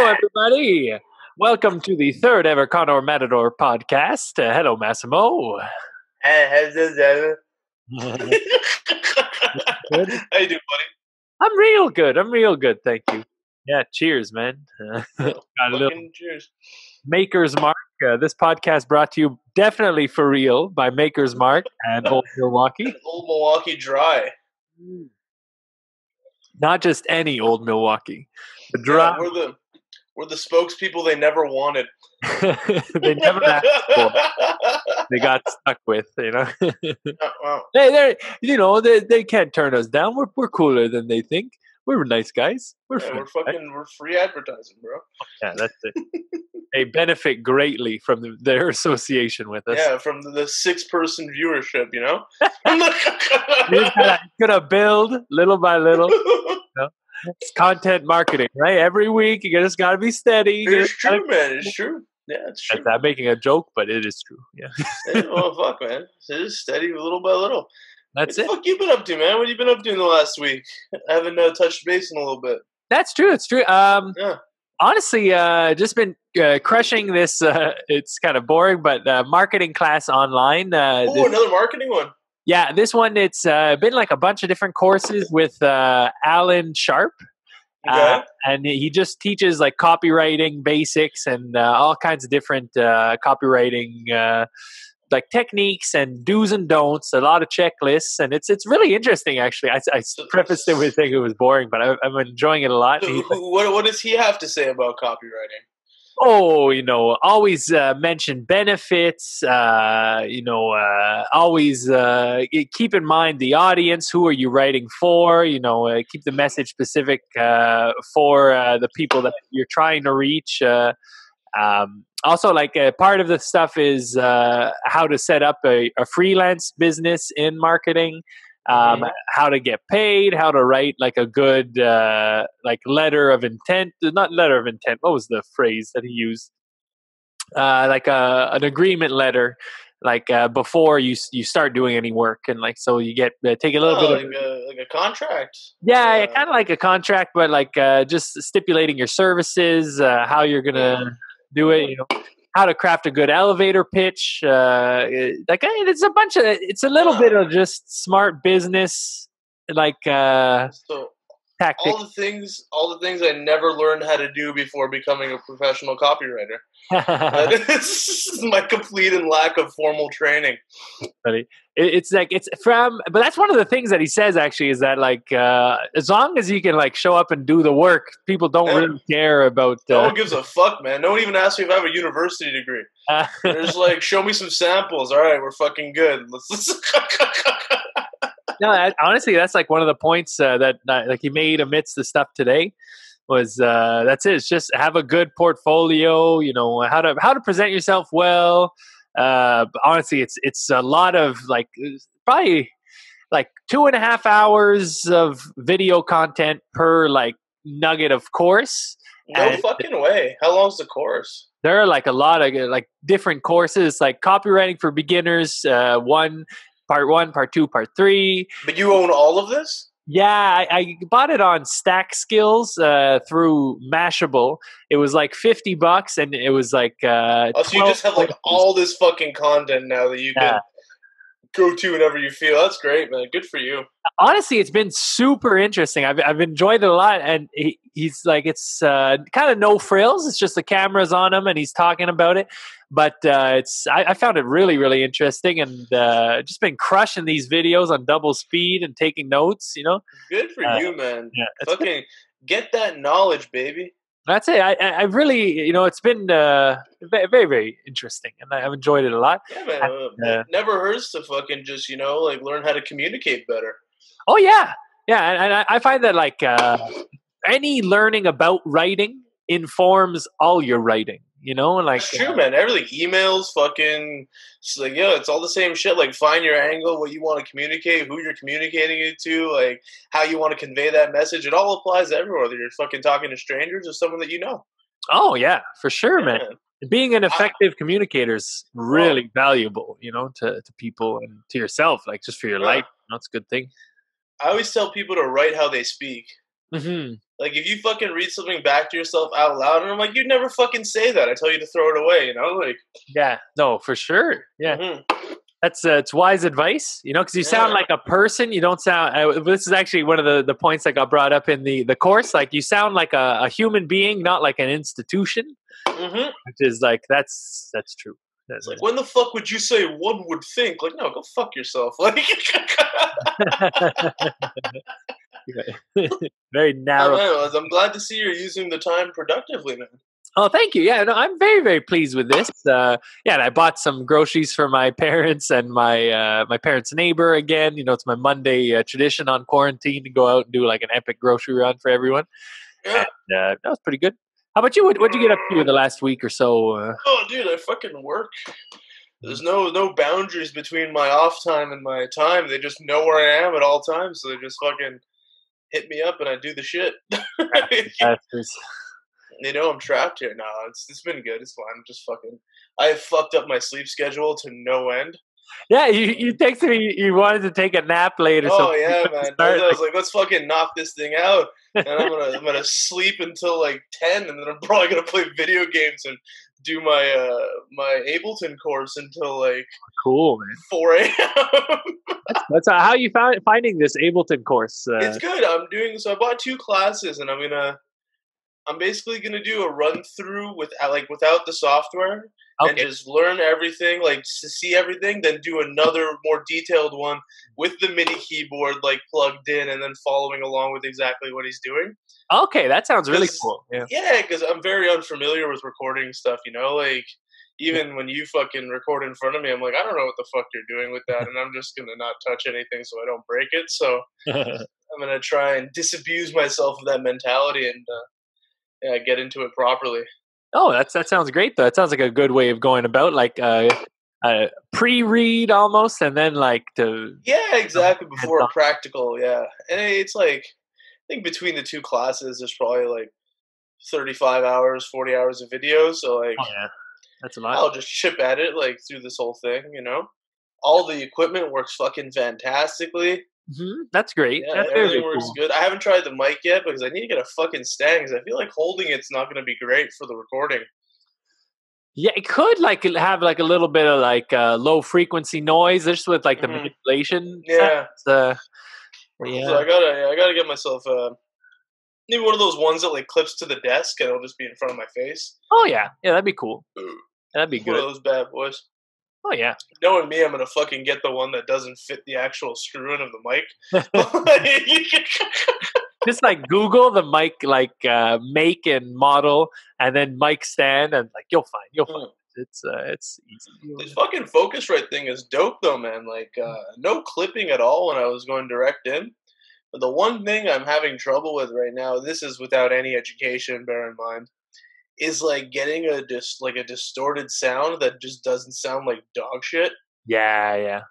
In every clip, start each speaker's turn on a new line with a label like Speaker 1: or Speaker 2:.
Speaker 1: Hello, everybody. Welcome to the third ever Condor Matador podcast. Hello, Massimo.
Speaker 2: Good.
Speaker 1: Good.
Speaker 2: How you doing, buddy?
Speaker 1: I'm real good. Thank you. Yeah, cheers, man. Got a little
Speaker 2: Fucking cheers.
Speaker 1: Maker's Mark. This podcast brought to you definitely for real by Maker's Mark and Old Milwaukee.
Speaker 2: An old Milwaukee Dry.
Speaker 1: Not just any Old Milwaukee. The dry.
Speaker 2: Yeah, we're the spokespeople they never wanted.
Speaker 1: They never asked for. They got stuck with,
Speaker 2: Wow.
Speaker 1: They can't turn us down. We're cooler than they think. We're nice guys.
Speaker 2: We're free advertising, bro.
Speaker 1: Yeah, that's it. They benefit greatly from their association with us.
Speaker 2: Yeah, from the 6-person viewership,
Speaker 1: You're gonna build little by little. It's content marketing, right? Every week you just gotta be steady.
Speaker 2: It's true, man. It's true. Yeah, it's true.
Speaker 1: I'm making a joke, but it is true. Yeah.
Speaker 2: Well, fuck, man. It is steady, little by little.
Speaker 1: That's
Speaker 2: it. What the fuck you been up to, man? What have you been up to in the last week? I haven't touched base in a little bit.
Speaker 1: That's true. It's true.
Speaker 2: Yeah.
Speaker 1: Honestly, just been crushing this. It's kind of boring, but marketing class online.
Speaker 2: Another marketing one.
Speaker 1: Yeah, this one, it's been like a bunch of different courses with Alan Sharp.
Speaker 2: Okay.
Speaker 1: And he just teaches like copywriting basics and all kinds of different copywriting like techniques and do's and don'ts, a lot of checklists. And it's really interesting, actually. I prefaced it with saying it was boring, but I'm enjoying it a lot.
Speaker 2: What does he have to say about copywriting?
Speaker 1: Oh, always mention benefits, always keep in mind the audience. Who are you writing for? Keep the message specific for the people that you're trying to reach. Also, like part of the stuff is how to set up a freelance business in marketing. How to get paid, how to write like a good like letter of intent, not letter of intent. What was the phrase that he used? Like an agreement letter, like before you start doing any work, and like so you get take a little bit
Speaker 2: like a contract.
Speaker 1: Yeah, kind of like a contract, but like just stipulating your services, how you're gonna do it. How to craft a good elevator pitch. It's a bunch of, it's a little bit of just smart business, like
Speaker 2: so
Speaker 1: tactics.
Speaker 2: All the things I never learned how to do before becoming a professional copywriter. It's my complete and lack of formal training.
Speaker 1: It's like but that's one of the things that he says actually is that like as long as you can like show up and do the work, people don't really care about.
Speaker 2: No one gives a fuck, man. No one even asks me if I have a university degree. They're just like, show me some samples. All right, we're fucking good.
Speaker 1: No, honestly, that's like one of the points that like he made amidst the stuff today. Was that's it. It's just have a good portfolio. How to present yourself well. Honestly, it's a lot of like probably like 2.5 hours of video content per like nugget of course.
Speaker 2: No fucking way. How long's the course?
Speaker 1: There are like a lot of like different courses, like copywriting for beginners. Part 1, part 2, part 3.
Speaker 2: But you own all of this?
Speaker 1: Yeah, I bought it on Stack Skills through Mashable. It was like $50, and it was like.
Speaker 2: So you just have like all this fuking content now that you can go to whenever you feel. That's great, man. Good for you.
Speaker 1: Honestly, it's been super interesting. I've enjoyed it a lot, and he's like, it's kind of no frills. It's just the cameras on him, and he's talking about it. But I found it really, really interesting, and just been crushing these videos on double speed and taking notes.
Speaker 2: Good for you, man. Yeah, fucking get that knowledge, baby.
Speaker 1: That's it. I really, it's been very, very interesting, and I've enjoyed it a lot.
Speaker 2: Yeah, man. It never hurts to fucking just, like learn how to communicate better.
Speaker 1: Oh yeah, and I find that like any learning about writing informs all your writing. Like
Speaker 2: it's true, man. Everything, emails, fucking, it's like, it's all the same shit. Like, find your angle, what you want to communicate, who you're communicating it to, like, how you want to convey that message. It all applies everywhere, whether you're fucking talking to strangers or someone that you know.
Speaker 1: Oh, yeah, for sure, man. Being an effective communicator is really valuable, to people and to yourself, like, just for your life. That's a good thing.
Speaker 2: I always tell people to write how they speak.
Speaker 1: Hmm.
Speaker 2: Like, if you fucking read something back to yourself out loud, and I'm like, you'd never fucking say that. I tell you to throw it away, you know? Like,
Speaker 1: Yeah, no, for sure. Yeah.
Speaker 2: hmm
Speaker 1: That's it's wise advice, because you sound
Speaker 2: yeah.
Speaker 1: like a person. You don't sound. This is actually one of the points that got brought up in the course. Like you sound like a human being, not like an institution.
Speaker 2: hmm
Speaker 1: Which is like that's true.
Speaker 2: It's like, when the fuck would you say one would think? Like, no, go fuck yourself. Like,
Speaker 1: Very narrow.
Speaker 2: I'm glad to see you're using the time productively, man.
Speaker 1: Oh, thank you. Yeah, no, I'm very, very pleased with this. And I bought some groceries for my parents and my parents' neighbor again. It's my Monday tradition on quarantine to go out and do like an epic grocery run for everyone.
Speaker 2: Yeah.
Speaker 1: And that was pretty good. How about you? What'd you get up to in the last week or so?
Speaker 2: Oh, dude, I fucking work. There's no boundaries between my off time and my time. They just know where I am at all times, so they just fucking hit me up and I do the shit. They know I'm trapped here. No, it's been good. It's fine. I'm just fucking. I have fucked up my sleep schedule to no end.
Speaker 1: Yeah, you texted me. You wanted to take a nap later.
Speaker 2: Oh yeah, man. I was like, let's fucking knock this thing out, and I'm gonna sleep until like 10, and then I'm probably gonna play video games and do my Ableton course until like
Speaker 1: cool, man.
Speaker 2: 4 a.m.
Speaker 1: That's how you finding this Ableton course.
Speaker 2: It's good. I bought 2 classes, and I'm basically gonna do a run through without the software.
Speaker 1: Okay.
Speaker 2: And just learn everything, like to see everything, then do another more detailed one with the MIDI keyboard like plugged in, and then following along with exactly what he's doing.
Speaker 1: Okay, that sounds really cool.
Speaker 2: Yeah, because I'm very unfamiliar with recording stuff. Like even when you fucking record in front of me, I'm like, I don't know what the fuck you're doing with that, and I'm just gonna not touch anything so I don't break it. So I'm gonna try and disabuse myself of that mentality and get into it properly.
Speaker 1: Oh, that sounds great, though. It sounds like a good way of going about, like pre-read almost, and then like to...
Speaker 2: Yeah, exactly, before a practical, yeah. And it's like, I think between the 2 classes, there's probably like 35 hours, 40 hours of video, so like...
Speaker 1: Oh, yeah. That's a lot.
Speaker 2: I'll just chip at it, like, through this whole thing, All the equipment works fucking fantastically.
Speaker 1: Mm-hmm. That's great.
Speaker 2: Yeah,
Speaker 1: that's
Speaker 2: everything works good. I haven't tried the mic yet because I need to get a fucking stand because I feel like holding it's not going to be great for the recording.
Speaker 1: Yeah, it could have like a little bit of like low frequency noise just with like the manipulation.
Speaker 2: Yeah.
Speaker 1: Yeah.
Speaker 2: So I gotta get myself maybe one of those ones that like clips to the desk and it'll just be in front of my face.
Speaker 1: Oh yeah, that'd be cool. That'd be good.
Speaker 2: One of those bad boys.
Speaker 1: Oh yeah.
Speaker 2: Knowing me, I'm gonna fucking get the one that doesn't fit the actual screw-in of the mic.
Speaker 1: Just like Google the mic, like make and model, and then mic stand, and like you'll find. It's easy.
Speaker 2: This fucking Focusrite thing is dope though, man. Like no clipping at all when I was going direct in. But the one thing I'm having trouble with right now, this is without any education, bear in mind, is like getting a distorted sound that just doesn't sound like dog shit.
Speaker 1: Yeah.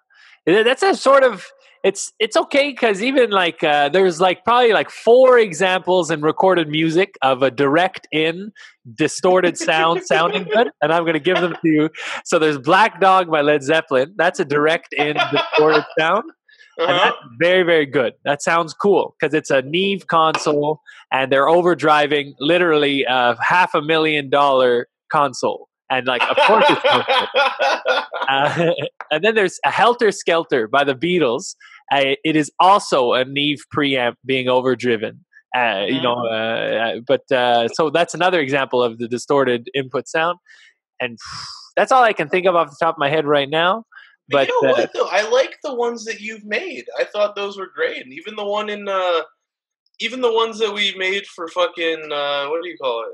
Speaker 1: That's a sort of it's okay because even like there's like probably like 4 examples in recorded music of a direct in distorted sounding good, and I'm going to give them to you. So there's Black Dog by Led Zeppelin. That's a direct in distorted sound. And that's very, very good. That sounds cool because it's a Neve console and they're overdriving literally $500,000 console. And like, of course it's and then there's a Helter Skelter by the Beatles. It is also a Neve preamp being overdriven. So that's another example of the distorted input sound. And that's all I can think of off the top of my head right now. But
Speaker 2: you know what though? I like the ones that you've made. I thought those were great, and even the one in, even the ones that we made for fucking what do you call it?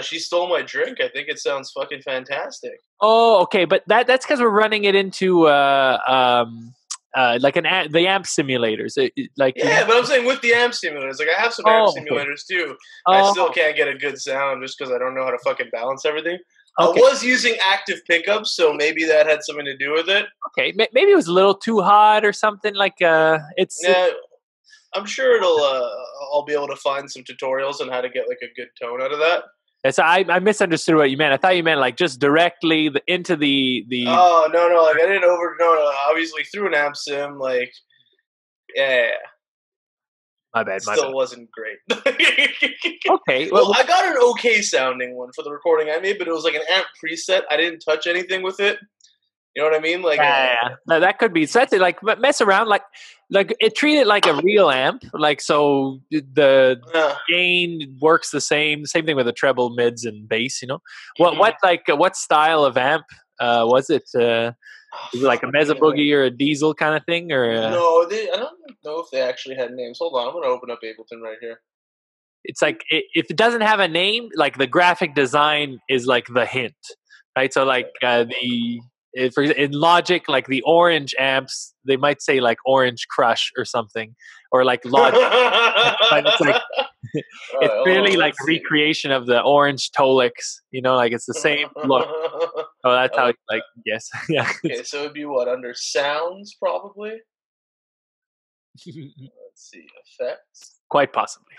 Speaker 2: She Stole My Drink. I think it sounds fucking fantastic.
Speaker 1: Oh, okay, but that's because we're running it into like the amp simulators. But
Speaker 2: I'm saying with the amp simulators, like I have some amp simulators too. I still can't get a good sound just because I don't know how to fucking balance everything. Okay. I was using active pickups, so maybe that had something to do with it.
Speaker 1: Okay, maybe it was a little too hot or something. Like it's.
Speaker 2: Yeah, I'm sure I'll be able to find some tutorials on how to get like a good tone out of that.
Speaker 1: So I misunderstood what you meant. I thought you meant like just directly into the.
Speaker 2: Oh no! Like I didn't obviously through an amp sim. Like yeah.
Speaker 1: My bad.
Speaker 2: Still wasn't great.
Speaker 1: Okay.
Speaker 2: Well, I got an okay sounding one for the recording I made, but it was like an amp preset. I didn't touch anything with it. You know what I mean? Like,
Speaker 1: yeah. No, that could be. So that's it. Like mess around. Like it treat it like a real amp. Like so the gain works the same. Same thing with the treble, mids, and bass. You know what style of amp was it? Was it like a Mesa Boogie or a Diesel kind of thing, or
Speaker 2: no? I don't know if they actually had names. Hold on, I'm gonna open up Ableton right here.
Speaker 1: It's like if it doesn't have a name, like the graphic design is like the hint, right? So like in Logic, like the orange amps, they might say like Orange Crush or something, or like Logic. But it's like it's really like a recreation of the orange Tolex. You know, like it's the same look. Oh, that's how it's like. Yes, yeah.
Speaker 2: Okay, so it'd be what under sounds probably. Let's see, effects.
Speaker 1: Quite possibly.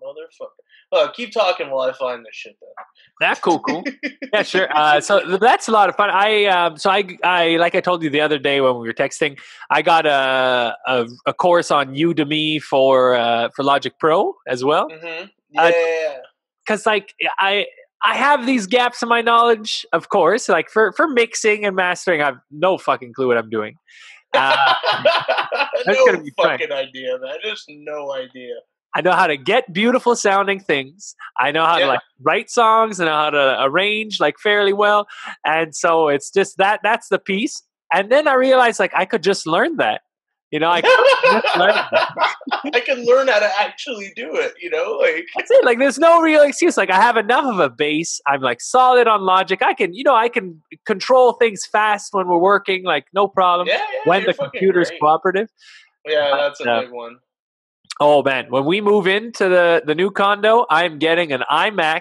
Speaker 2: Motherfucker. Keep talking while I find this shit then.
Speaker 1: That's cool. Yeah, sure. So that's a lot of fun. I like I told you the other day when we were texting, I got a course on Udemy for Logic Pro as well.
Speaker 2: Mm-hmm. Yeah.
Speaker 1: Because like I have these gaps in my knowledge, of course. Like for mixing and mastering, I have no fucking clue what I'm doing.
Speaker 2: No fucking idea, man. Just no idea.
Speaker 1: I know how to get beautiful sounding things. I know how to like write songs. I know how to arrange like fairly well. And so it's just that's the piece. And then I realized like I could just learn that. You know, I could just learn that.
Speaker 2: I can learn how to actually do it, you know? Like
Speaker 1: that's it. Like there's no real excuse. Like I have enough of a base. I'm like solid on Logic. I can control things fast when we're working, like no problem.
Speaker 2: Yeah,
Speaker 1: when the computer's cooperative.
Speaker 2: Yeah, that's a big one.
Speaker 1: Oh man, when we move into the new condo, I'm getting an iMac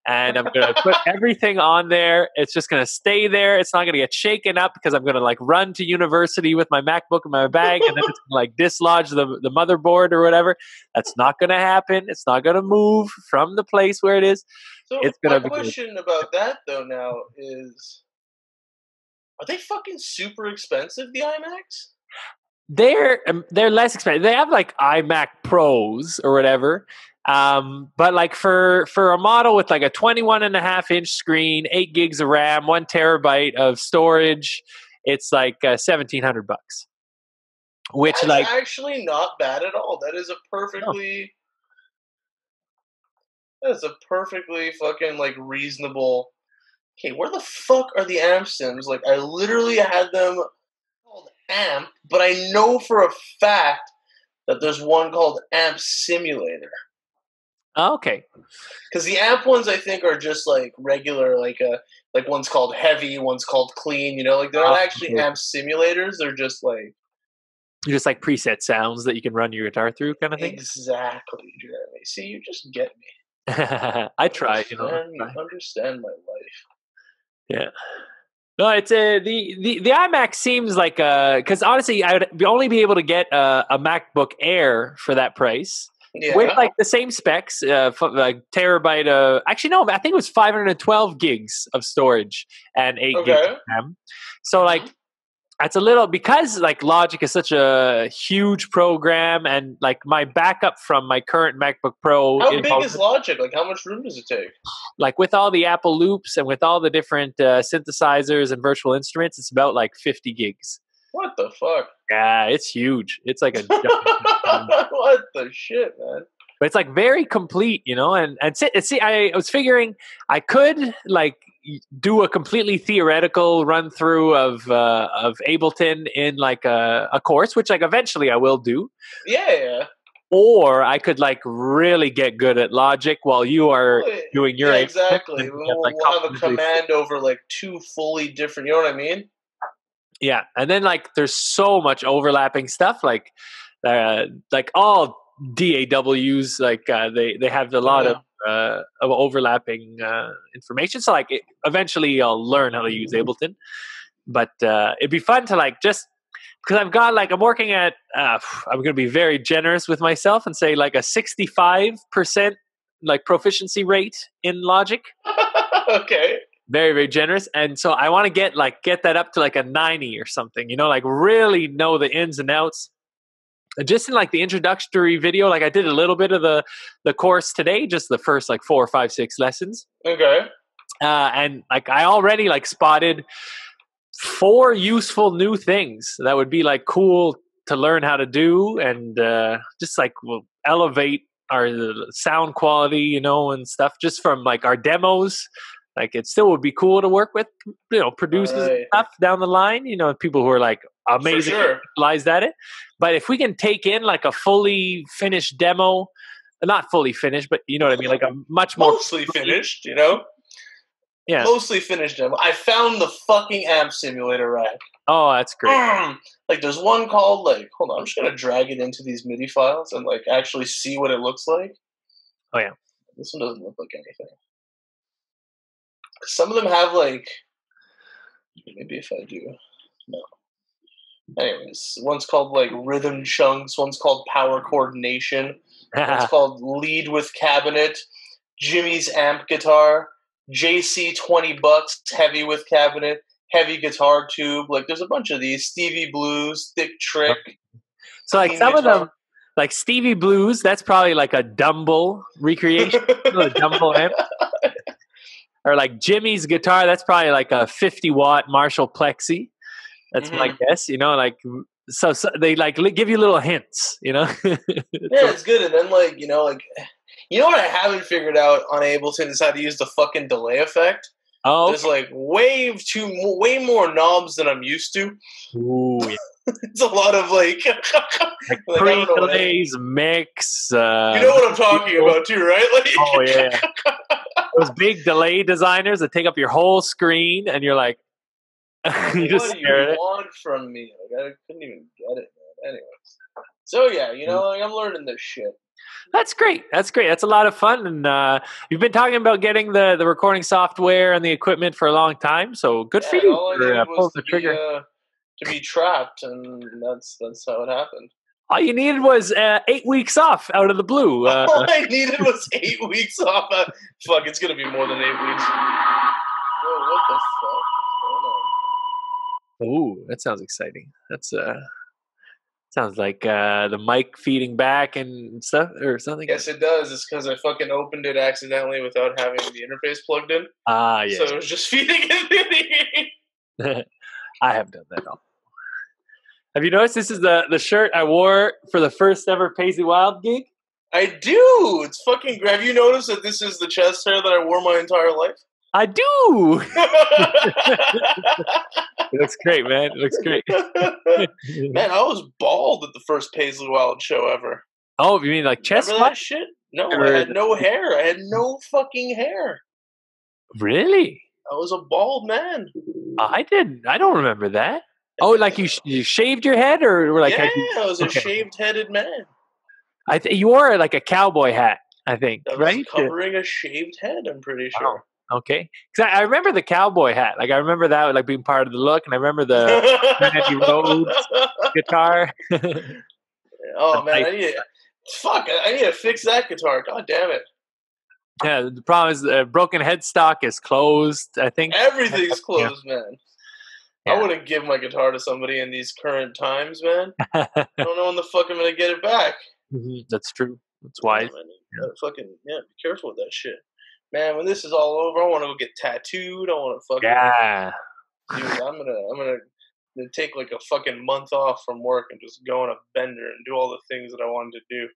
Speaker 1: and I'm going to put everything on there. It's just going to stay there. It's not going to get shaken up because I'm going to like run to university with my MacBook in my bag and then it's going to like dislodge the motherboard or whatever. That's not going to happen. It's not going to move from the place where it is.
Speaker 2: So
Speaker 1: it's gonna
Speaker 2: my question about that though now is, are they fucking super expensive, the iMacs?
Speaker 1: They're less expensive. They have like iMac Pros or whatever. But like for a model with like a 21.5-inch screen, 8 gigs of RAM, 1 terabyte of storage, it's like $1,700. Which
Speaker 2: that's
Speaker 1: like
Speaker 2: actually not bad at all. That is a perfectly fucking like reasonable. Okay, where the fuck are the amp sims? Like I literally had them called amp, but I know for a fact that there's one called Amp Simulator.
Speaker 1: Oh, okay.
Speaker 2: Because the amp ones I think are just like regular, like one's called heavy, one's called clean. You know, like they're not actually amp simulators. They're just like
Speaker 1: preset sounds that you can run your guitar through, kind of thing.
Speaker 2: Exactly, Jeremy. See, you just get me.
Speaker 1: I try,
Speaker 2: you understand my life.
Speaker 1: Yeah. No, it's the iMac seems like because honestly, I would only be able to get a MacBook Air for that price. Yeah. With like the same specs, like terabyte. Actually, no, I think it was 512 gigs of storage and 8 gigs of RAM. So like that's a little because like Logic is such a huge program, and like my backup from my current MacBook Pro.
Speaker 2: How big is Logic? Like, how much room does it take?
Speaker 1: Like with all the Apple loops and with all the different synthesizers and virtual instruments, it's about like 50 gigs.
Speaker 2: What the fuck?
Speaker 1: Yeah, it's huge. It's like a
Speaker 2: what the shit, man?
Speaker 1: But it's like very complete, you know. And see, I was figuring I could like do a completely theoretical run through of Ableton in like a course, which like eventually I will do.
Speaker 2: Yeah.
Speaker 1: Or I could like really get good at Logic while you are doing your
Speaker 2: exactly. We'll have a command over like 2 fully different. You know what I mean?
Speaker 1: Yeah, and then like there's so much overlapping stuff, like all DAWs, like they have a lot of overlapping information. So like eventually I'll learn how to use Ableton, but it'd be fun to like just because I've got like I'm working at I'm going to be very generous with myself and say like a 65% like proficiency rate in Logic.
Speaker 2: Okay.
Speaker 1: Very, very generous. And so I want to get that up to like a 90 or something, you know, like really know the ins and outs. just in like the introductory video, like I did a little bit of the course today, just the first like 4 or 5, 6 lessons.
Speaker 2: Okay.
Speaker 1: And like I already like spotted 4 useful new things that would be like cool to learn how to do, and just like will elevate our sound quality, you know, and stuff just from like our demos. Like it still would be cool to work with, you know, producers and stuff down the line, you know, people who are like amazing, specialized at it. But if we can take in like a fully finished demo, not fully finished, but you know what I mean, like a much more
Speaker 2: mostly finished, you know?
Speaker 1: Yeah.
Speaker 2: Mostly finished demo. I found the fucking amp simulator rack.
Speaker 1: Oh, that's great.
Speaker 2: Like there's one called like, hold on, I'm just gonna drag it into these MIDI files and like actually see what it looks like.
Speaker 1: Oh yeah.
Speaker 2: This one doesn't look like anything. Some of them have like, maybe if I do, no. Anyways, one's called like Rhythm Chunks, one's called Power Coordination, one's called Lead with Cabinet, Jimmy's Amp Guitar, JC $20 Heavy with Cabinet, Heavy Guitar Tube. Like there's a bunch of these. Stevie Blues, Thick Trick.
Speaker 1: So like some guitar. Of them, like Stevie Blues, that's probably like a Dumble recreation, a Dumble amp. Or like Jimmy's guitar, that's probably like a 50-watt Marshall Plexi. That's my guess, you know, like, so they like give you little hints, you know?
Speaker 2: Yeah, it's good. And then like, you know what I haven't figured out on Ableton is how to use the fucking delay effect.
Speaker 1: Oh.
Speaker 2: There's like way more knobs than I'm used to.
Speaker 1: Ooh, yeah.
Speaker 2: It's a lot of like
Speaker 1: pre-delays, mix.
Speaker 2: You know what I'm talking about too, right? Like,
Speaker 1: oh yeah. Those big delay designers that take up your whole screen, and you're like,
Speaker 2: you just what do you want from me? Like, I couldn't even get it, man. Anyways, so yeah, you know, like, I'm learning this shit.
Speaker 1: That's great. That's great. That's a lot of fun, and you've been talking about getting the recording software and the equipment for a long time. So good for you.
Speaker 2: All I needed was the trigger to be trapped, and that's how it happened.
Speaker 1: All you needed was 8 weeks off out of the blue.
Speaker 2: All I needed was 8 weeks off. Fuck, it's gonna be more than 8 weeks. Whoa, what the fuck is going on?
Speaker 1: Ooh, that sounds exciting. That's sounds like the mic feeding back and stuff or something.
Speaker 2: Yes, it does. It's because I fucking opened it accidentally without having the interface plugged in.
Speaker 1: Ah, yeah.
Speaker 2: So it was just feeding it.
Speaker 1: I have done that all. Have you noticed this is the shirt I wore for the first ever Paisley Wild gig?
Speaker 2: I do. It's fucking great. Have you noticed that this is the chest hair that I wore my entire life?
Speaker 1: I do. It looks great, man. It looks great.
Speaker 2: Man, I was bald at the first Paisley Wild show ever.
Speaker 1: Oh, you mean like chest
Speaker 2: Remember that shit? No, I had no hair. I had no fucking hair.
Speaker 1: Really?
Speaker 2: I was a bald man.
Speaker 1: I didn't. I don't remember that. Oh, like you shaved your head, or like?
Speaker 2: Yeah, I was a shaved-headed man.
Speaker 1: You wore like a cowboy hat, I think, right?
Speaker 2: Covering a shaved head, I'm pretty sure.
Speaker 1: Oh, okay, because I remember the cowboy hat. Like I remember that like being part of the look, and I remember the Randy Rhoads guitar.
Speaker 2: Oh man, I need to fix that guitar. God damn it.
Speaker 1: Yeah, the problem is broken headstock is closed. I think
Speaker 2: everything's closed, man. Yeah. I wouldn't give my guitar to somebody in these current times, man. I don't know when the fuck I'm gonna get it back.
Speaker 1: That's true. That's wise.
Speaker 2: Yeah, fucking be careful with that shit, man. When this is all over, I want to go get tattooed. I want to fucking dude. I'm gonna take like a fucking month off from work and just go on a bender and do all the things that I wanted to do.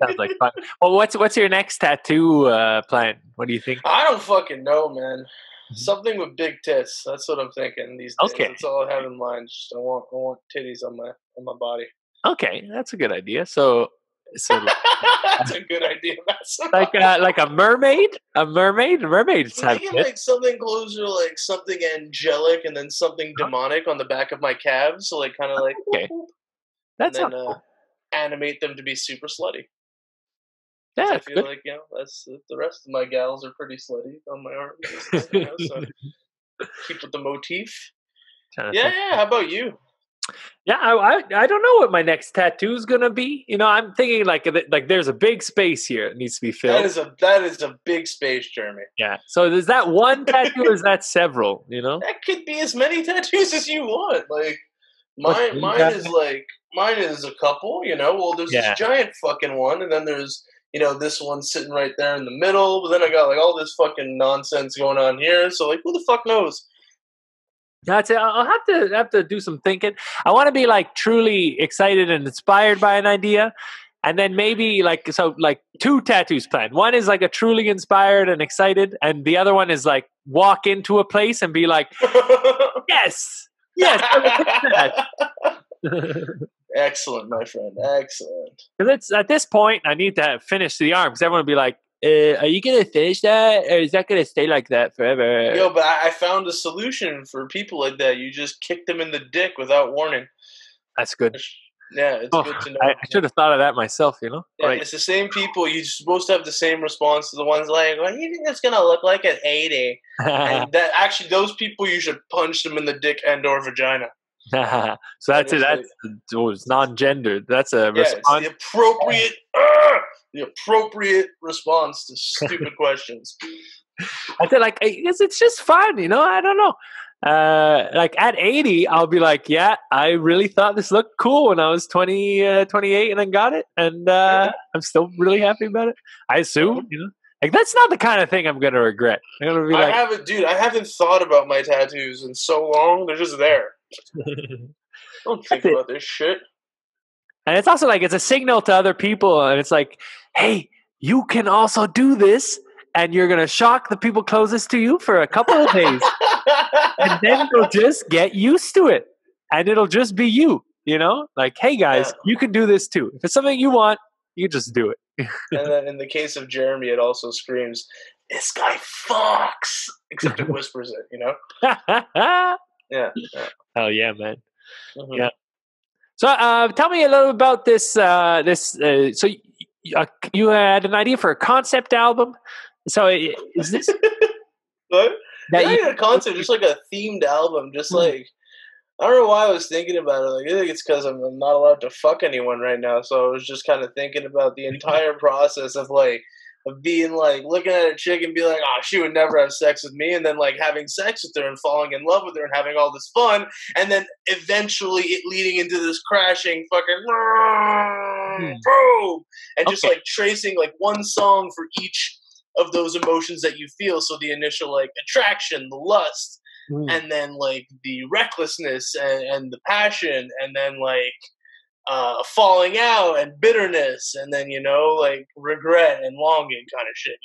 Speaker 1: Sounds like fun. Well, what's your next tattoo plan? What do you think?
Speaker 2: I don't fucking know, man. Something with big tits. That's what I'm thinking these days. Okay. That's all I have in mind. Just I want titties on my body.
Speaker 1: Okay, that's a good idea. So
Speaker 2: that's a good idea.
Speaker 1: Like a mermaid. A mermaid
Speaker 2: thinking like something closer, like something angelic, and then something demonic on the back of my calves. So like kind of like
Speaker 1: okay. That's
Speaker 2: and then animate them to be super slutty.
Speaker 1: Yeah,
Speaker 2: I feel like that's the rest of my gals are pretty slutty on my arms. So keep with the motif. Yeah. How about you?
Speaker 1: Yeah, I don't know what my next tattoo is gonna be. You know, I'm thinking like there's a big space here that needs to be filled.
Speaker 2: That is a big space, Jeremy.
Speaker 1: Yeah. So is that one tattoo or is that several? You know,
Speaker 2: that could be as many tattoos as you want. Like mine is like Mine is a couple, well, there's this
Speaker 1: Yeah.
Speaker 2: giant fucking one, and then there's, this one sitting right there in the middle, but then I got, like, all this fucking nonsense going on here, so, like, who the fuck knows?
Speaker 1: That's it. I'll have to do some thinking. I want to be like truly excited and inspired by an idea, and then maybe like two tattoos planned. One is like a truly inspired and excited, and the other one is like walk into a place and be like, yes, I will hit that.
Speaker 2: Excellent, my friend. Excellent.
Speaker 1: Because it's at this point I need to finish the arm because everyone will be like, are you gonna finish that, or is that gonna stay like that forever?
Speaker 2: Yo, but I found a solution for people like that. You just kick them in the dick without warning.
Speaker 1: That's good.
Speaker 2: Yeah, it's good to know.
Speaker 1: I should have thought of that myself, Yeah,
Speaker 2: right. It's the same people. You're supposed to have the same response to the ones like, well, you think it's gonna look like an 80? And that actually, those people, you should punch them in the dick and/or vagina.
Speaker 1: So that's it. It's non-gendered. That's a response.
Speaker 2: It's the appropriate response to stupid questions.
Speaker 1: I feel like it's just fun, I don't know. Like at 80, I'll be like, yeah, I really thought this looked cool when I was 28 and then got it, and I'm still really happy about it. I assume, like that's not the kind of thing I'm gonna regret. I'm gonna be like,
Speaker 2: I haven't thought about my tattoos in so long. They're just there. Don't think about this shit.
Speaker 1: And it's also like it's a signal to other people, and it's like, hey, you can also do this, and you're gonna shock the people closest to you for a couple of days, and then you'll just get used to it, and it'll just be you. Like, hey guys, you can do this too. If it's something you want, you just do it.
Speaker 2: And then in the case of Jeremy, it also screams, "This guy fucks," except it whispers it. Yeah.
Speaker 1: Hell yeah, man.
Speaker 2: Mm-hmm.
Speaker 1: Yeah. So, tell me a little about this. So, you had an idea for a concept album. So, is this
Speaker 2: what? A concept, just like a themed album, just like I don't know why I was thinking about it. Like I think it's because I'm not allowed to fuck anyone right now, so I was just kind of thinking about the entire process of being like looking at a chick and be like, oh, she would never have sex with me, and then like having sex with her and falling in love with her and having all this fun, and then eventually it leading into this crashing fucking boom, and just like tracing like one song for each of those emotions that you feel. So the initial like attraction, the lust, and then like the recklessness and the passion, and then like falling out and bitterness, and then like regret and longing kind of shit,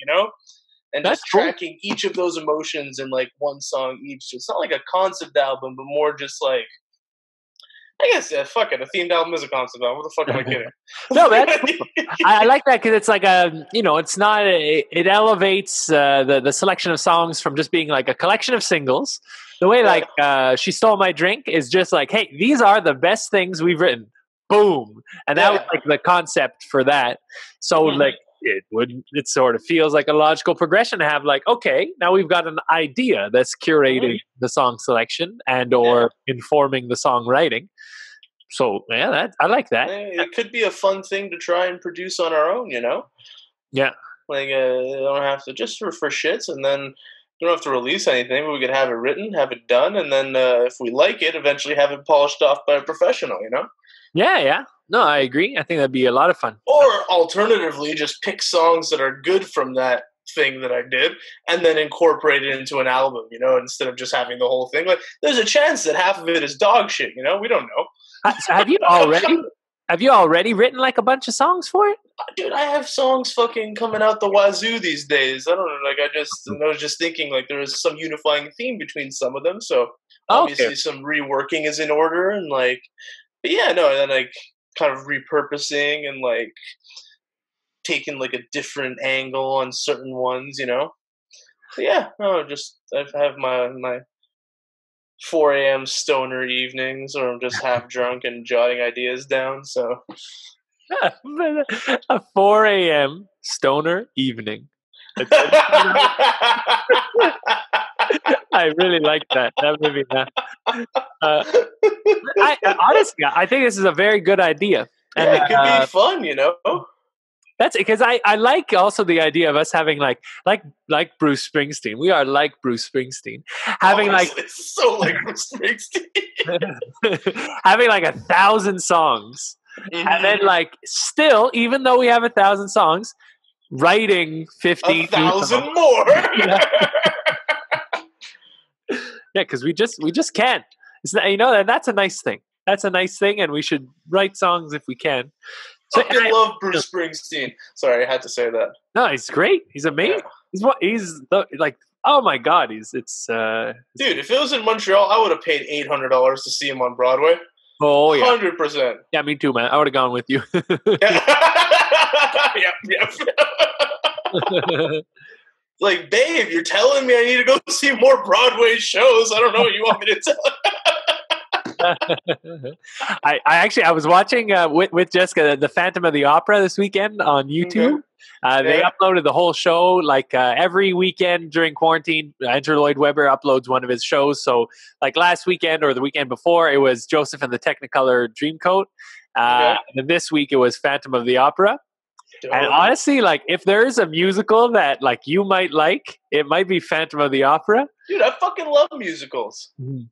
Speaker 2: and
Speaker 1: that's
Speaker 2: just tracking each of those emotions in like one song each. It's not like a concept album, but more just like, I guess, fuck it, a themed album is a concept album. What the fuck am I kidding?
Speaker 1: No, that's cool. I like that because it's like it's not it elevates the selection of songs from just being like a collection of singles. The way like She Stole My Drink is just like, hey, these are the best things we've written. Boom. And that was like the concept for that. So like it sort of feels like a logical progression to have like, okay, now we've got an idea that's curating the song selection and or informing the songwriting. So yeah, I like that.
Speaker 2: It could be a fun thing to try and produce on our own,
Speaker 1: Yeah.
Speaker 2: Like you don't have to, just for shits, and then you don't have to release anything, but we could have it written, have it done, and then if we like it, eventually have it polished off by a professional,
Speaker 1: Yeah. No, I agree. I think that'd be a lot of fun.
Speaker 2: Or alternatively, just pick songs that are good from that thing that I did and then incorporate it into an album, instead of just having the whole thing. Like, there's a chance that half of it is dog shit, we don't know.
Speaker 1: So have you already written like a bunch of songs for it?
Speaker 2: Dude, I have songs fucking coming out the wazoo these days. I don't know, like I was just thinking like there is some unifying theme between some of them, so obviously some reworking is in order, and like, but yeah, no, and then like kind of repurposing and like taking like a different angle on certain ones, But yeah, no, just I have my 4 a.m. stoner evenings, or I'm just half drunk and jotting ideas down. So
Speaker 1: a 4 a.m. stoner evening. I really like that. That movie. Honestly, I think this is a very good idea.
Speaker 2: And it could be fun,
Speaker 1: That's because I like also the idea of us having like Bruce Springsteen. We are like Bruce Springsteen. Having
Speaker 2: it's so like Bruce Springsteen.
Speaker 1: having like 1,000 songs.
Speaker 2: Mm-hmm.
Speaker 1: And then like still, even though we have 1,000 songs, writing
Speaker 2: 1,000 more.
Speaker 1: Yeah, because we just can't. You know, that's a nice thing. That's a nice thing, and we should write songs if we can.
Speaker 2: So, I love Bruce Springsteen. Sorry, I had to say that.
Speaker 1: No, he's great. He's amazing. Yeah. Like, oh my God,
Speaker 2: dude. If it was in Montreal, I would have paid $800 to see him on Broadway.
Speaker 1: Oh yeah,
Speaker 2: 100%.
Speaker 1: Yeah, me too, man. I would have gone with you.
Speaker 2: Yep. Like, babe, you're telling me I need to go see more Broadway shows. I don't know what you want me to tell.
Speaker 1: I was watching with Jessica the Phantom of the Opera this weekend on YouTube. They uploaded the whole show like every weekend during quarantine. Andrew Lloyd Webber uploads one of his shows. So like last weekend or the weekend before, it was Joseph and the Technicolor Dreamcoat. And then this week it was Phantom of the Opera. And honestly, like if there's a musical that like you might like, it might be Phantom of the Opera.
Speaker 2: Dude, I fucking love musicals.
Speaker 1: Mm-hmm.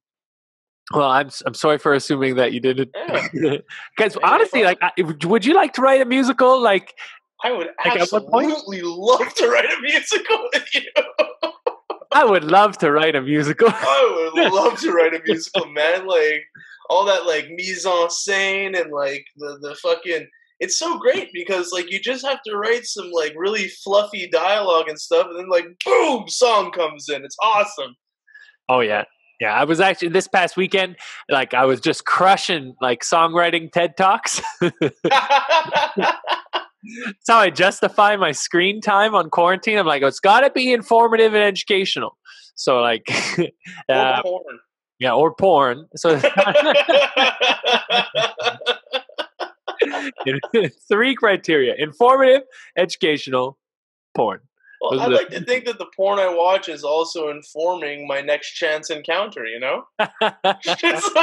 Speaker 1: Well, I'm sorry for assuming that you didn't. Because honestly, like, would you like to write a musical? Like,
Speaker 2: I would absolutely love to write a musical with you.
Speaker 1: I would love to write a musical.
Speaker 2: I would love to write a musical, man. Like all that, like mise en scène and like the fucking. It's so great because like you just have to write some like really fluffy dialogue and stuff, and then like boom, song comes in. It's awesome.
Speaker 1: Oh yeah. Yeah, I was actually this past weekend, like I was just crushing like songwriting TED Talks. That's how I justify my screen time on quarantine. I'm like, it's got to be informative and educational. So like,
Speaker 2: or porn.
Speaker 1: Yeah, or porn. So 3 criteria: informative, educational, porn.
Speaker 2: Well, I like to think that the porn I watch is also informing my next chance encounter, you know? It's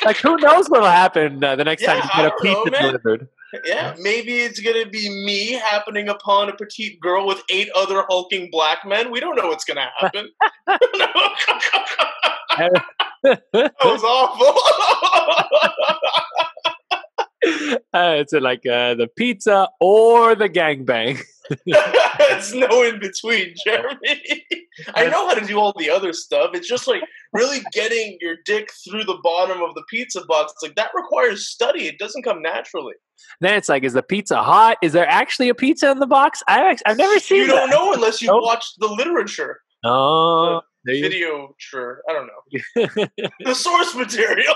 Speaker 1: like, who knows what'll happen the next time you get a pizza delivered.
Speaker 2: Yeah, maybe it's going to be me happening upon a petite girl with 8 other hulking black men. We don't know what's going to happen. That was awful.
Speaker 1: It's like the pizza or the gangbang.
Speaker 2: It's no in between, Jeremy. I know how to do all the other stuff. It's just like really getting your dick through the bottom of the pizza box. It's like that requires study. It doesn't come naturally. Then
Speaker 1: it's like, is the pizza hot? Is there actually a pizza in the box? I've never seen.
Speaker 2: You don't know unless you watch the literature.
Speaker 1: Oh,
Speaker 2: video. Sure, I don't know. The source material.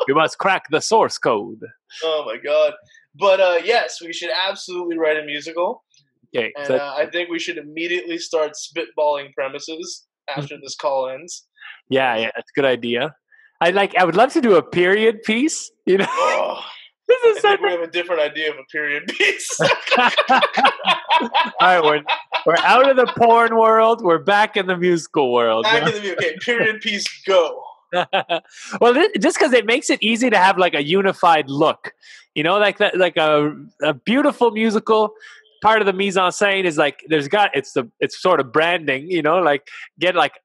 Speaker 1: We must crack the source code.
Speaker 2: Oh my god! But yes, we should absolutely write a musical.
Speaker 1: Okay,
Speaker 2: and I think we should immediately start spitballing premises after this call ends.
Speaker 1: Yeah, that's a good idea. I would love to do a period piece. You know,
Speaker 2: I think we have a different idea of a period piece.
Speaker 1: All right, we're out of the porn world. We're back in the musical world.
Speaker 2: Okay, period piece, go.
Speaker 1: Well, just because it makes it easy to have like a unified look, you know, like that, like a beautiful musical. Part of the mise en scène is like it's sort of branding, you know, like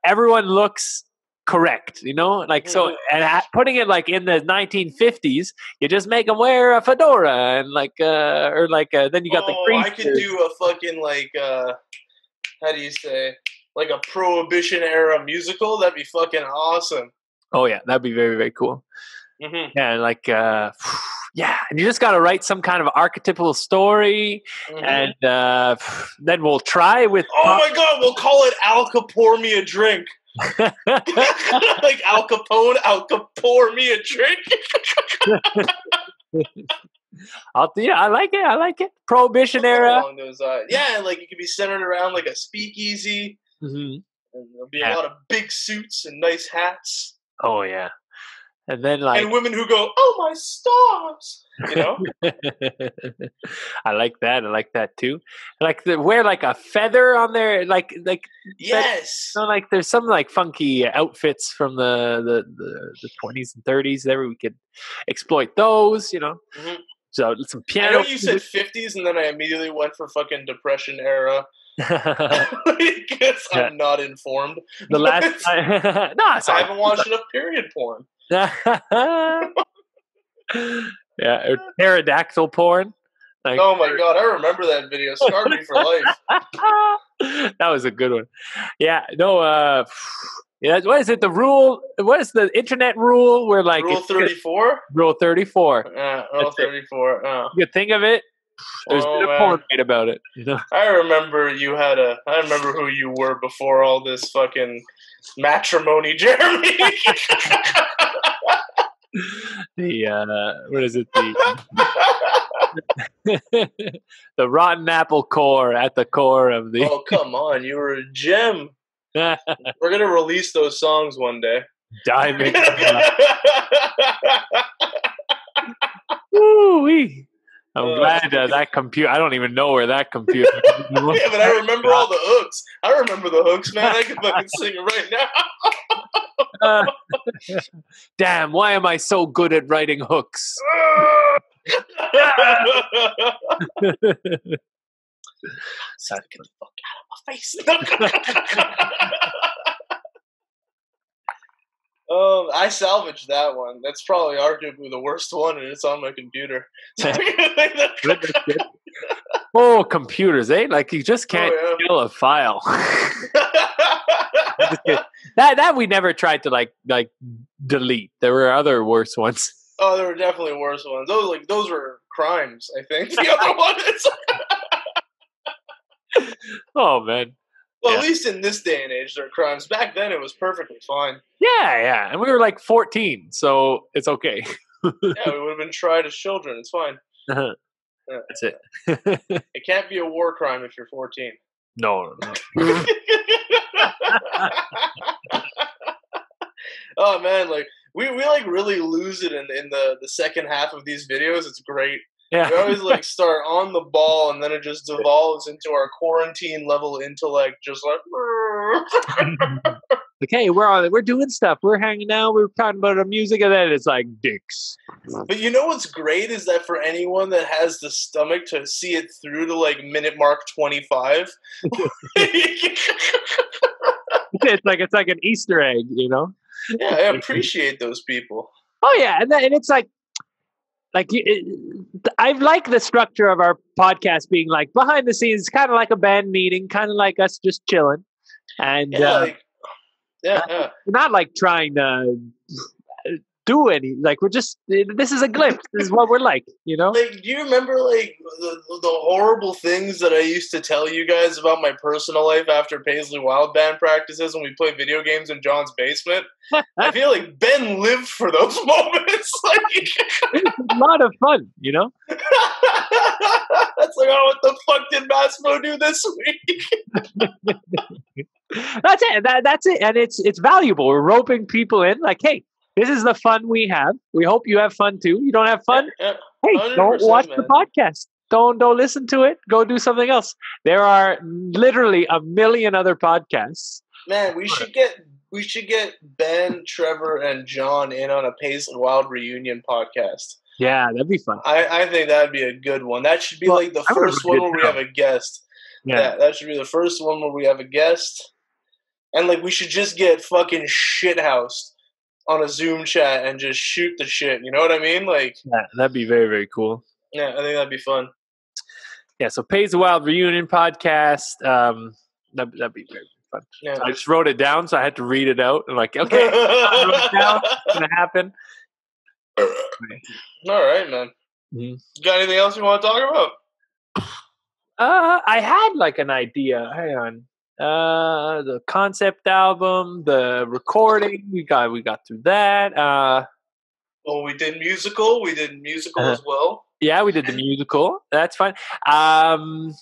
Speaker 1: everyone looks correct, you know, like so, and putting it like in the 1950s, you just make them wear a fedora and then you got the crease.
Speaker 2: I could do a fucking like how do you say, like a Prohibition era musical. That'd be fucking awesome.
Speaker 1: Oh yeah, that'd be very, very cool. Mm-hmm. Yeah, like and you just got to write some kind of archetypal story, and then we'll try with.
Speaker 2: Oh my god, we'll call it Al Capone me a drink. Like Al Capone, pour me a drink.
Speaker 1: I like it. Prohibition era.
Speaker 2: Yeah, like it could be centered around like a speakeasy. Mm-hmm. And there'll be a lot of big suits and nice hats.
Speaker 1: Oh yeah, and then
Speaker 2: and women who go, "Oh my stars," you know.
Speaker 1: I like that too. Like wear like a feather on their like
Speaker 2: yes.
Speaker 1: So like there's some like funky outfits from the 20s and 30s. There we could exploit those, you know. Mm-hmm. So some
Speaker 2: I
Speaker 1: piano.
Speaker 2: know you said 50s, and then I immediately went for fucking Depression era. Because
Speaker 1: Yeah.
Speaker 2: I'm not informed.
Speaker 1: The last time, no,
Speaker 2: I haven't watched enough period porn.
Speaker 1: Yeah, or pterodactyl porn. Like,
Speaker 2: Oh my god, I remember that video. Scarred me for life.
Speaker 1: that was a good one. Yeah, no, yeah, what is it? The rule? What is the internet rule? Where like
Speaker 2: Rule 34?
Speaker 1: Rule 34.
Speaker 2: Rule 34. Oh.
Speaker 1: You think of it. There's been a porn made about it. You know.
Speaker 2: I remember I remember who you were before all this fucking matrimony, Jeremy.
Speaker 1: What is it? The rotten apple core at the core of the.
Speaker 2: Oh, come on. You were a gem. We're going to release those songs one day.
Speaker 1: Diamond. Woo-wee. I'm glad that computer. I don't even know where that computer.
Speaker 2: Yeah, but I remember all the hooks. I remember the hooks, man. I can fucking sing it right now.
Speaker 1: Damn! Why am I so good at writing hooks?
Speaker 2: Get the fuck out of my face. I salvaged that one. That's probably arguably the worst one, and it's on my computer.
Speaker 1: Oh, computers, eh? Like you just can't kill a file. that we never tried to like delete. There were other worse ones.
Speaker 2: Oh, there were definitely worse ones. Those were crimes, I think. The other one is.
Speaker 1: Oh man.
Speaker 2: Well, at least in this day and age, they're crimes. Back then, it was perfectly fine.
Speaker 1: Yeah, and we were like 14, so it's okay.
Speaker 2: Yeah, we would have been tried as children. It's fine.
Speaker 1: Yeah. That's it.
Speaker 2: It can't be a war crime if you're 14.
Speaker 1: No.
Speaker 2: Oh man, like we like really lose it in the second half of these videos. It's great.
Speaker 1: Yeah.
Speaker 2: We always like start on the ball, and then it just devolves into our quarantine level intellect, just like.
Speaker 1: Okay, we're doing stuff. We're hanging out. We're talking about our music, and then it's like dicks.
Speaker 2: But you know what's great is that for anyone that has the stomach to see it through to like minute mark 25,
Speaker 1: it's like an Easter egg, you know.
Speaker 2: Yeah, I appreciate those people.
Speaker 1: Oh yeah, and it's like I like the structure of our podcast being like behind the scenes, kind of like a band meeting, kind of like us just chilling, and not like trying to do any. Like we're just this is a glimpse. This is what we're like, you know.
Speaker 2: Like, do you remember like the horrible things that I used to tell you guys about my personal life after Paisley Wild Band practices when we played video games in John's basement? I feel like Ben lived for those moments. Like,
Speaker 1: it's a lot of fun, you know.
Speaker 2: That's like, oh, what the fuck did Massimo do this week?
Speaker 1: That's it. That's it, and it's valuable. We're roping people in. Like, hey, this is the fun we have. We hope you have fun too. You don't have fun? Hey, don't watch the podcast. Don't listen to it. Go do something else. There are literally a million other podcasts.
Speaker 2: Man, we should get Ben, Trevor, and John in on a Paisley Wild reunion podcast.
Speaker 1: Yeah, that'd be fun.
Speaker 2: I think that'd be a good one. That should be like the first one where we have a guest. Yeah, that should be the first one where we have a guest. And like we should just get fucking shithoused on a Zoom chat and just shoot the shit. You know what I mean? Like,
Speaker 1: yeah, that'd be very, very cool.
Speaker 2: Yeah, I think that'd be fun.
Speaker 1: Yeah, so Pays the Wild reunion podcast. That'd be very fun. Yeah. So I just wrote it down, so I had to read it out. I'm like, okay, I wrote it down. It's gonna happen.
Speaker 2: All right, man. Mm-hmm. You got anything else you want to talk about?
Speaker 1: I had like an idea. Hang on. The concept album, the recording, we got through that.
Speaker 2: We did musical as well.
Speaker 1: Yeah, we did the musical. That's fine. I'm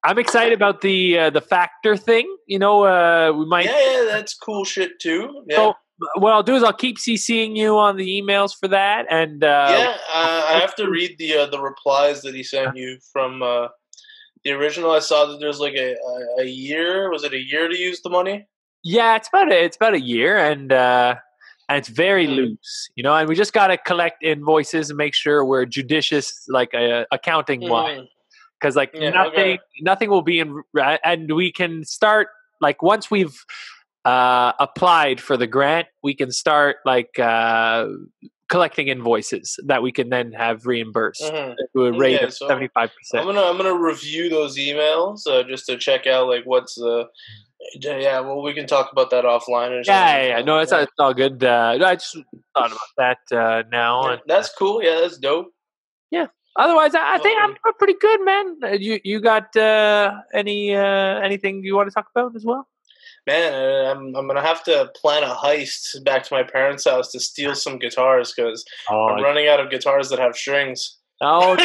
Speaker 1: excited about the Factor thing. You know, we might.
Speaker 2: Yeah, that's cool shit too. Yeah.
Speaker 1: So what I'll do is I'll keep CCing you on the emails for that, and
Speaker 2: I have to read the replies that he sent you from. The original, I saw that there's like a year. Was it a year to use the money?
Speaker 1: Yeah, it's about a year, and and it's very loose, and we just got to collect invoices and make sure we're judicious, like accounting wise, because like nothing will be in, and we can start like once we've applied for the grant, we can start like collecting invoices that we can then have reimbursed to a rate of 75%.
Speaker 2: I'm gonna review those emails just to check out like what's the. Yeah, well, we can talk about that offline.
Speaker 1: Yeah. No, it's all good. I just thought about that now.
Speaker 2: Yeah, that's cool. Yeah, that's dope.
Speaker 1: Yeah. Otherwise, I think I'm pretty good, man. You got anything you want to talk about as well?
Speaker 2: Man, I'm gonna have to plan a heist back to my parents' house to steal some guitars because I'm running out of guitars that have strings.
Speaker 1: Oh,
Speaker 2: well,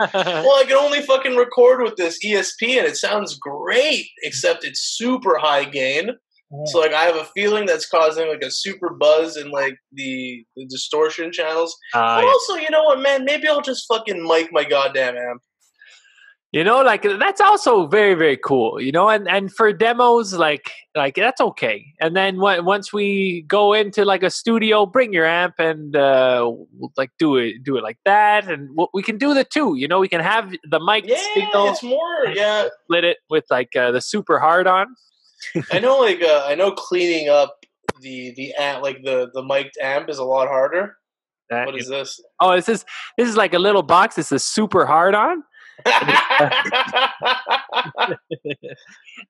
Speaker 2: I can only fucking record with this ESP, and it sounds great, except it's super high gain. So, like, I have a feeling that's causing like a super buzz in like the distortion channels. But also, you know what, man? Maybe I'll just fucking mic my goddamn amp.
Speaker 1: Like that's also very, very cool, and for demos, like that's okay. And then once we go into like a studio, bring your amp and like do it like that. And we can do the two, we can have the mic signal.
Speaker 2: It's more,
Speaker 1: split it with like the super hard on.
Speaker 2: I know cleaning up the amp, like the mic'd amp is a lot harder. What is this?
Speaker 1: Oh, this is like a little box. It's a super hard on.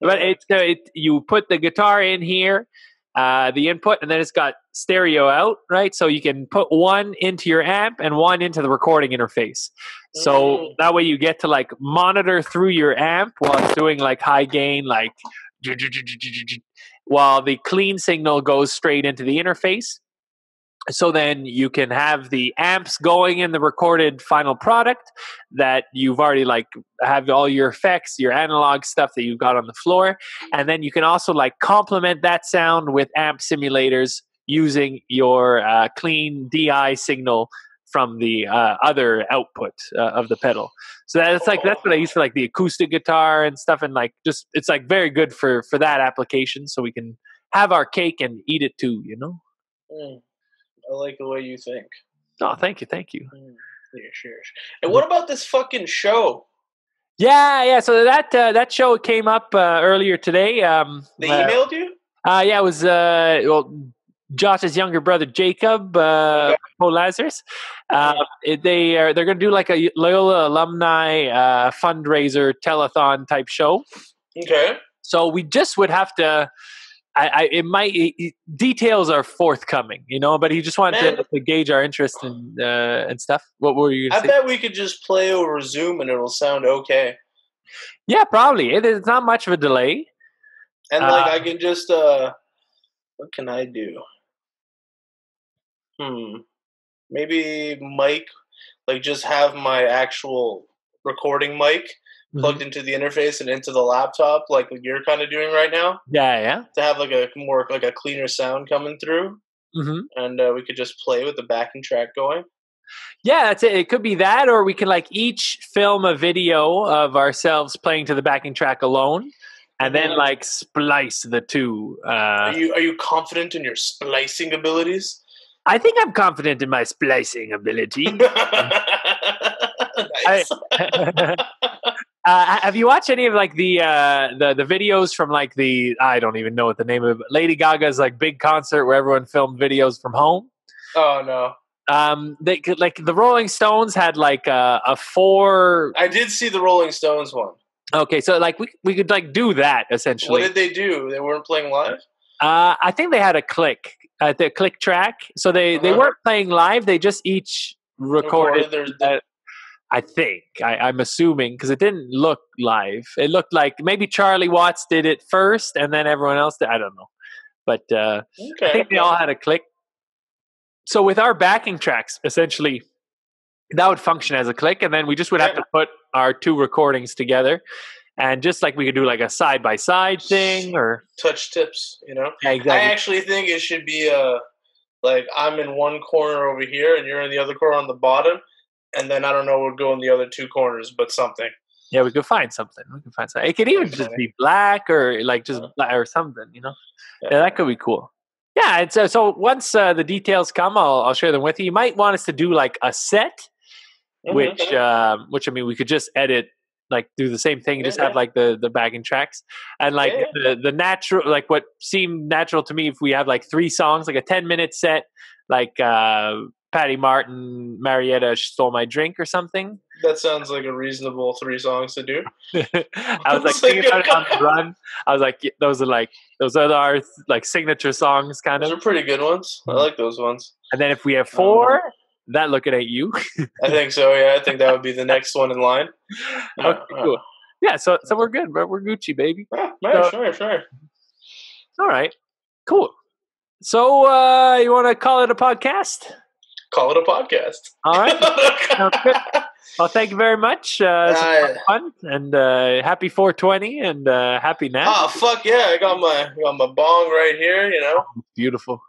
Speaker 1: But you put the guitar in here, the input, and then it's got stereo out, right? So you can put one into your amp and one into the recording interface. So that way you get to like monitor through your amp while it's doing like high gain, like while the clean signal goes straight into the interface. So then you can have the amps going in the recorded final product that you've already like have all your effects, your analog stuff that you've got on the floor. And then you can also like complement that sound with amp simulators using your clean DI signal from the other output of the pedal. So that's what I use for like the acoustic guitar and stuff. And like it's like very good for that application. So we can have our cake and eat it too,
Speaker 2: I like the way you think.
Speaker 1: Oh, thank you.
Speaker 2: Yeah, sure. And what about this fucking show?
Speaker 1: Yeah. So that show came up earlier today.
Speaker 2: They emailed you?
Speaker 1: Yeah, it was Josh's younger brother Jacob Lazarus. They're going to do like a Loyola alumni fundraiser telethon type show.
Speaker 2: Okay.
Speaker 1: So we just would have to. Details are forthcoming, but he just wanted to gauge our interest and stuff. What were you going to say?
Speaker 2: I bet we could just play over Zoom and it'll sound okay.
Speaker 1: Yeah, probably. It's not much of a delay.
Speaker 2: And like I can just what can I do? Maybe mic, like just have my actual recording mic plugged into the interface and into the laptop, like what you're kind of doing right now.
Speaker 1: Yeah.
Speaker 2: To have like a more like a cleaner sound coming through, and we could just play with the backing track going.
Speaker 1: Yeah, that's it. It could be that, or we can like each film a video of ourselves playing to the backing track alone, and then like splice the two.
Speaker 2: Are you confident in your splicing abilities?
Speaker 1: I think I'm confident in my splicing ability.
Speaker 2: Nice.
Speaker 1: Have you watched any of like the videos from like I don't even know what the name of it, Lady Gaga's like big concert where everyone filmed videos from home?
Speaker 2: Oh no.
Speaker 1: They like the Rolling Stones had like a 4.
Speaker 2: I did see the Rolling Stones one.
Speaker 1: Okay, so like we could like do that essentially.
Speaker 2: What did they do? They weren't playing live?
Speaker 1: I think they had a click track. So they weren't playing live. They just each recorded I think. I'm assuming because it didn't look live. It looked like maybe Charlie Watts did it first and then everyone else did. I don't know. But I think they all had a click. So with our backing tracks, essentially, that would function as a click. And then we just would have to put our two recordings together. And just like we could do like a side-by-side thing or...
Speaker 2: touch tips,
Speaker 1: Yeah, exactly.
Speaker 2: I actually think it should be like I'm in one corner over here and you're in the other corner on the bottom. And then I don't know what would go in the other two corners, but something.
Speaker 1: Yeah, we could find something. It could even just be black or like just black or something, Yeah, that could be cool. Yeah, and so once the details come, I'll share them with you. You might want us to do like a set, which I mean, we could just edit, like do the same thing, and just have like the backing tracks, and like the natural, like what seemed natural to me, if we have like 3 songs, like a 10-minute set, like Patty Martin, Marietta Stole My Drink or something.
Speaker 2: That sounds like a reasonable 3 songs to do.
Speaker 1: I was like thinking about it on the run. I was like, those are our like signature songs, kind
Speaker 2: Those
Speaker 1: of.
Speaker 2: are pretty good ones. I like those ones.
Speaker 1: And then if we have 4, that looking at you.
Speaker 2: I think so. Yeah, I think that would be the next one in line.
Speaker 1: Okay, cool. Yeah, so we're good. We're Gucci, baby.
Speaker 2: Yeah, sure.
Speaker 1: All right, cool. So you want to call it a podcast?
Speaker 2: Call it a podcast.
Speaker 1: All right. Sounds good. Well, thank you very much. It's fun, and happy 420, and happy now.
Speaker 2: Oh fuck yeah! I got my bong right here. You know,
Speaker 1: beautiful.